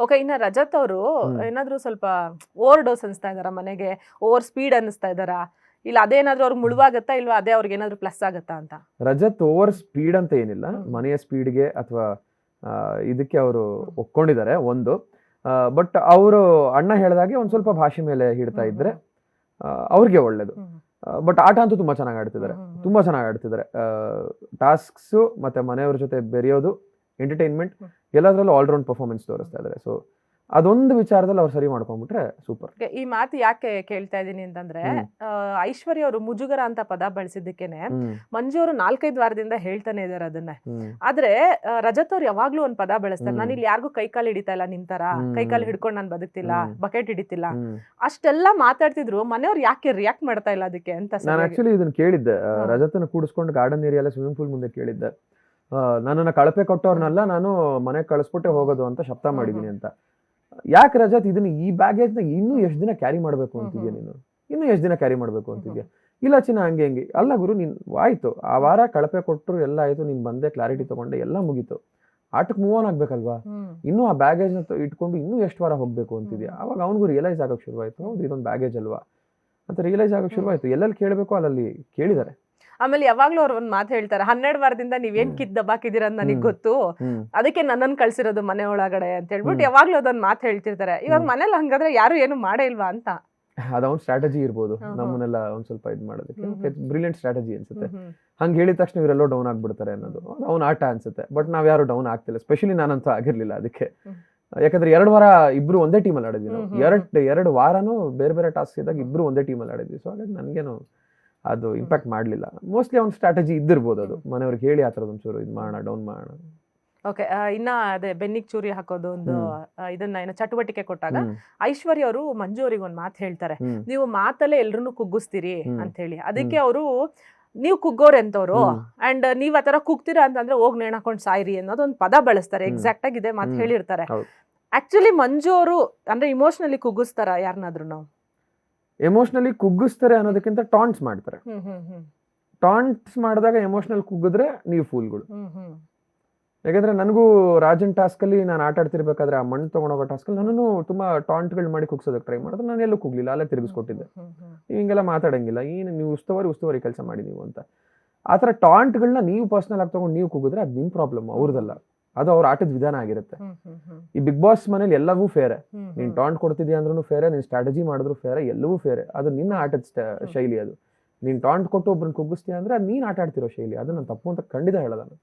Okay, ಇನ್ನ ರಜತ್ ಅವರು ಏನಾದ್ರು ಸ್ವಲ್ಪ ಓವರ್ ಡೋಸ್ ಅನ್ಸ್ತಾ ಇದಾರ, ಮನೆಗೆ ಓವರ್ ಸ್ಪೀಡ್ ಅನಿಸ್ತಾ ಇದಾರ, ಇಲ್ಲ ಅದೇನಾದ್ರೂ ಅವ್ರಿಗೆ ಮುಳುವಾಗತ್ತಾ ಇಲ್ವಾ ಅದೇ ಅವ್ರಿಗೆ ಏನಾದ್ರು ಪ್ಲಸ್ ಆಗತ್ತಾ ಅಂತ? ರಜತ್ ಓವರ್ ಸ್ಪೀಡ್ ಅಂತ ಏನಿಲ್ಲ, ಮನೆಯ ಸ್ಪೀಡ್ಗೆ ಅಥವಾ ಇದಕ್ಕೆ ಅವರು ಒಪ್ಕೊಂಡಿದ್ದಾರೆ ಒಂದು. ಬಟ್ ಅವರು ಅಣ್ಣ ಹೇಳಿದಾಗೆ ಒಂದ್ ಸ್ವಲ್ಪ ಭಾಷೆ ಮೇಲೆ ಹಿಡ್ತಾ ಇದ್ರೆ ಅವ್ರಿಗೆ ಒಳ್ಳೇದು. ಬಟ್ ಆಟ ಅಂತೂ ತುಂಬಾ ಚೆನ್ನಾಗಿ ಆಡ್ತಿದ್ದಾರೆ, ತುಂಬಾ ಚೆನ್ನಾಗಿ ಆಡ್ತಿದ್ದಾರೆ. ಟಾಸ್ಕ್ಸ್ ಮತ್ತೆ ಮನೆಯವ್ರ ಜೊತೆ ಬೆರೆಯೋದು, ಎಂಟರ್ಟೈನ್ಮೆಂಟ್ ಎಲ್ಲದರಲ್ಲೂ ಆಲ್ರೌಂಡ್ ಪರ್ಫಾರ್ಮೆನ್ಸ್ ತೋರಿಸ್ತಾ ಇದ್ದಾರೆ. ಸೊ ಅದೊಂದು ವಿಚಾರದಲ್ಲಿ ಅವ್ರು ಸರಿ ಮಾಡ್ಕೊಂಡ್ಬಿಟ್ರೆ ಸೂಪರ್. ಈ ಮಾತು ಯಾಕೆ ಕೇಳ್ತಾ ಇದೀನಿ ಅಂತಂದ್ರೆ, ಐಶ್ವರ್ಯ ಅವರು ಮುಜುಗರ ಅಂತ ಪದ ಬಳಸಿದ್ದಕ್ಕೇನೆ ಮಂಜು ಅವರು 4-5 ವಾರದಿಂದ ಹೇಳ್ತಾನೆ ಇದಾರೆ ಅದನ್ನೇ. ಆದ್ರೆ ರಜತ್ ಅವ್ರು ಯಾವಾಗ್ಲೂ ಒಂದ್ ಪದ ಬಳಸ್ತಾರೆ, ನಾನು ಇಲ್ಲಿ ಯಾರಿಗೂ ಕೈಕಾಲು ಹಿಡಿತಾ ಇಲ್ಲ ನಿಮ್ ತರ, ಕೈಕಾಲು ಹಿಡ್ಕೊಂಡು ನಾನು ಬದುಕ್ತಿಲ್ಲ, ಬಕೆಟ್ ಹಿಡಿತಿಲ್ಲ, ಅಷ್ಟೆಲ್ಲ ಮಾತಾಡ್ತಿದ್ರು. ಮನೆಯವ್ರು ಯಾಕೆ ರಿಯಾಕ್ಟ್ ಮಾಡ್ತಾ ಇಲ್ಲ ಅದಕ್ಕೆ ಅಂತ ನಾನು ಆಕ್ಚುಲಿ ಇದನ್ನ ಕೇಳಿದ್ದೆ, ರಜತನ ಕೂಡಿಸ್ಕೊಂಡು ಗಾರ್ಡನ್ ಏರಿಯಾ ಸ್ವಿಮ್ಮಿಂಗ್ ಪೂಲ್ ಮುಂದೆ ಕೇಳಿದ್ದೆ. ನನ್ನನ್ನ ಕಳಪೆ ಕೊಟ್ಟವ್ರನ್ನೆಲ್ಲ ನಾನು ಮನೆಗೆ ಕಳಿಸ್ಬಿಟ್ಟೆ ಹೋಗೋದು ಅಂತ ಶಬ್ದ ಮಾಡಿದೀನಿ ಅಂತ. ಯಾಕೆ ರಜತ್ ಇದನ್ನ ಈ ಬ್ಯಾಗೇಜ್ ನ ಇನ್ನೂ ಎಷ್ಟು ದಿನ ಕ್ಯಾರಿ ಮಾಡ್ಬೇಕು ಅಂತಿದ್ಯಾ ನೀನು? ಇನ್ನೂ ಎಷ್ಟು ದಿನ ಕ್ಯಾರಿ ಮಾಡ್ಬೇಕು ಅಂತಿದ್ಯಾ? ಇಲ್ಲ ಚಿನ್ನ ಹಂಗೆ ಹಂಗೆ ಅಲ್ಲ ಗುರು, ನೀನ್ ಆಯ್ತು ಆ ವಾರ ಕಳಪೆ ಕೊಟ್ಟರು ಎಲ್ಲ ಆಯ್ತು, ನೀನ್ ಬಂದೆ ಕ್ಲಾರಿಟಿ ತಗೊಂಡೆ ಎಲ್ಲ ಮುಗೀತು, ಆಟಕ್ಕೆ ಮೂವ್ ಆನ್ ಆಗ್ಬೇಕಲ್ವಾ? ಇನ್ನೂ ಆ ಬ್ಯಾಗೇಜ್ ನ ಇಟ್ಕೊಂಡು ಇನ್ನೂ ಎಷ್ಟು ವಾರ ಹೋಗ್ಬೇಕು ಅಂತಿದ್ಯಾ? ಅವಾಗ ಅವ್ನಿಗೂ ರಿಯಲೈಸ್ ಆಗಕ್ ಶುರುವಾಯ್ತು, ಹೌದು ಇದೊಂದು ಬ್ಯಾಗೇಜ್ ಅಲ್ವಾ ಅಂತ ರಿಯಲೈಸ್ ಆಗಕ್ ಶುರುವಾಯ್ತು. ಎಲ್ಲೆಲ್ಲಿ ಕೇಳಬೇಕು ಅಲ್ಲಲ್ಲಿ ಕೇಳಿದ್ದಾರೆ. ಆಮೇಲೆ ಯಾವಾಗ್ಲೂ ಅವ್ರು ಒಂದ್ ಮಾತು ಹೇಳ್ತಾರೆ, 12 ವಾರದಿಂದ ನೀವೇನ್ ಕಿತ್ ದಬ್ಬಾಕಿದೀರ ಅಂತ ನನಗ್ ಗೊತ್ತು, ಅದಕ್ಕೆ ನನ್ನನ್ ಕಳ್ಸಿರೋದು ಮನೆ ಒಳಗಡೆ ಅಂತ ಹೇಳ್ಬಿಟ್ಟು ಯಾವಾಗ್ಲೂ ಅದೊಂದ್ ಮಾತು ಹೇಳ್ತಿರ್ತಾರೆ. ಇವಾಗ ಮನೇಲಿ ಹಂಗಾದ್ರೆ ಯಾರು ಏನು ಮಾಡೇ ಇಲ್ವಾ ಅಂತ? ಅದೊಂದ್ ಸ್ಟ್ರಾಟಜಿ ಇರ್ಬೋದು, ನಮ್ಮನ್ನೆಲ್ಲ ಒಂದ್ ಸ್ವಲ್ಪ ಇದ್ ಮಾಡೋದಕ್ಕೆ ಬ್ರಿಲಿಯಂಟ್ ಸ್ಟ್ರಾಟಜಿ ಅನ್ಸುತ್ತೆ. ಹಂಗೆ ಹೇಳಿದ ತಕ್ಷಣ ಇವರೆಲ್ಲೋ ಡೌನ್ ಆಗ್ಬಿಡ್ತಾರೆ ಅನ್ನೋದು ಅವ್ನ ಆಟ ಅನ್ಸುತ್ತೆ. ಬಟ್ ನಾವ್ ಯಾರು ಡೌನ್ ಆಗ್ತಿಲ್ಲ, ಸ್ಪೆಷಲಿ ನಾನಂತೂ ಆಗಿರ್ಲಿಲ್ಲ ಅದಕ್ಕೆ. ಯಾಕಂದ್ರೆ 2 ವಾರ ಇಬ್ರು ಒಂದೇ ಟೀಮಲ್ಲಿ ಆಡಿದ್ವಿ ನಾವು. 2 ವಾರನೂ ಬೇರೆ ಬೇರೆ ಟಾಸ್ಕ್ ಇದ್ದಾಗ ಇಬ್ರು ಒಂದೇ ಟೀಮಲ್ಲಿ ಆಡಿದ್ವಿ. ಸೊ ಹಾಗಾಗಿ ನನ್ಗೇನು ಅದು ಇಂಪ್ಯಾಕ್ಟ್ ಮಾಡ್ಲಿಲ್ಲ. ಮೋಸ್ಟ್ಲಿ ಒಂದು ಸ್ಟ್ರಾಟಜಿ ಇದ್ದಿರ್ಬೋದು, ಅದು ಮನೆಯವ್ರಿಗೆ ಹೇಳಿ ಆ ಥರದ್ದು ಒಂಚೂರು ಇದು ಮಾಡೋಣ, ಡೌನ್ ಮಾಡೋಣ. ಓಕೆ, ಇನ್ನ ಅದೇ ಬೆನ್ನಿಗೆ ಚೂರಿ ಹಾಕೋದು ಒಂದು ಇದನ್ನ ಏನೋ ಚಟುವಟಿಕೆ ಕೊಟ್ಟಾಗ ಐಶ್ವರ್ಯ ಅವರು ಮಂಜು ಅವ್ರಿಗೆ ಒಂದ್ ಮಾತು ಹೇಳ್ತಾರೆ, ನೀವು ಮಾತಲ್ಲೇ ಎಲ್ರು ಕುಗ್ಗಿಸ್ತೀರಿ ಅಂತ ಹೇಳಿ. ಅದಕ್ಕೆ ಅವರು ನೀವು ಕುಗ್ಗೋರ್ ಎಂತವ್ರು ಅಂಡ್ ನೀವ್ ಆತರ ಕುಗ್ತೀರಾ ಅಂತಂದ್ರೆ ಹೋಗ್ ನೇಣ್ ಹಾಕೊಂಡ್ ಸಾಯ್ರಿ ಅನ್ನೋದೊಂದು ಪದ ಬಳಸ್ತಾರೆ. ಎಕ್ಸಾಕ್ಟ್ ಆಗಿ ಇದೆ ಮಾತು ಹೇಳಿರ್ತಾರೆ. ಆಕ್ಚುಲಿ ಮಂಜು ಅವರು ಅಂದ್ರೆ ಇಮೋಷನಲಿ ಕುಗ್ಗಿಸ್ತಾರ ಯಾರನ್ನಾದ್ರೂ? ನಾವು ಎಮೋಷನಲಿ ಕುಗ್ಗಿಸ್ತಾರೆ ಅನ್ನೋದಕ್ಕಿಂತ ಟಾಂಟ್ಸ್ ಮಾಡ್ತಾರೆ. ಟಾಂಟ್ಸ್ ಮಾಡಿದಾಗ ಎಮೋಷನಲ್ ಕುಗ್ಗಿದ್ರೆ ನೀವು ಫೂಲ್ಗಳು. ಯಾಕಂದ್ರೆ ನನಗೂ ರಾಜನ್ ಟಾಸ್ಕ್ ಅಲ್ಲಿ ನಾನು ಆಟ ಆಡ್ತಿರ್ಬೇಕಾದ್ರೆ ಆ ಮಣ್ಣು ತಗೊಂಡೋಗೋ ಟಾಸ್ಕ್ ಅಲ್ಲಿ ನಾನು ತುಂಬಾ ಟಾಂಟ್ಗಳು ಮಾಡಿ ಕುಗ್ಸೋದಕ್ಕೆ ಟ್ರೈ ಮಾಡಿದ್ರೆ ನಾನು ಎಲ್ಲೂ ಕುಗ್ಲಿಲ್ಲ, ಅಲ್ಲೇ ತಿರುಗಿಸ್ಕೊಟ್ಟಿದ್ದೆ. ನೀವು ಹಿಂಗೆಲ್ಲ ಮಾತಾಡಂಗಿಲ್ಲ, ಏನು ನೀವು ಉಸ್ತುವಾರಿ ಕೆಲಸ ಮಾಡಿ ನೀವು ಅಂತ. ಆ ಥರ ಟಾಂಟ್ಗಳನ್ನ ನೀವು ಪರ್ಸನಲ್ ಆಗಿ ತಗೊಂಡು ನೀವು ಕುಗ್ಗಿದ್ರೆ ಅದು ನಿಮ್ ಪ್ರಾಬ್ಲಮ್, ಅವ್ರದಲ್ಲ. ಅದು ಅವ್ರ ಆಟದ ವಿಧಾನ ಆಗಿರುತ್ತೆ. ಈ ಬಿಗ್ ಬಾಸ್ ಮನೇಲಿ ಎಲ್ಲವೂ ಫೇರೆ. ನೀನ್ ಟಾಂಟ್ ಕೊಡ್ತಿದ್ಯಾ ಅಂದ್ರೂ ಫೇರೆ, ನೀನ್ ಸ್ಟ್ರಾಟಜಿ ಮಾಡಿದ್ರು ಫೇರೆ, ಎಲ್ಲವೂ ಫೇರೆ. ಅದು ನಿನ್ನ ಆಟದ ಶೈಲಿ. ಅದು ನೀನ್ ಟಾಂಟ್ ಕೊಟ್ಟು ಒಬ್ರನ್ನ ಕುಗ್ಗಿಸ್ತೀಯ ಅಂದ್ರೆ ಅದು ನೀನ್ ಆಟ ಆಡ್ತಿರೋ ಶೈಲಿ. ಅದು ನಾನು ತಪ್ಪು ಅಂತ ಖಂಡಿತ ಹೇಳೋದಲ್ಲ.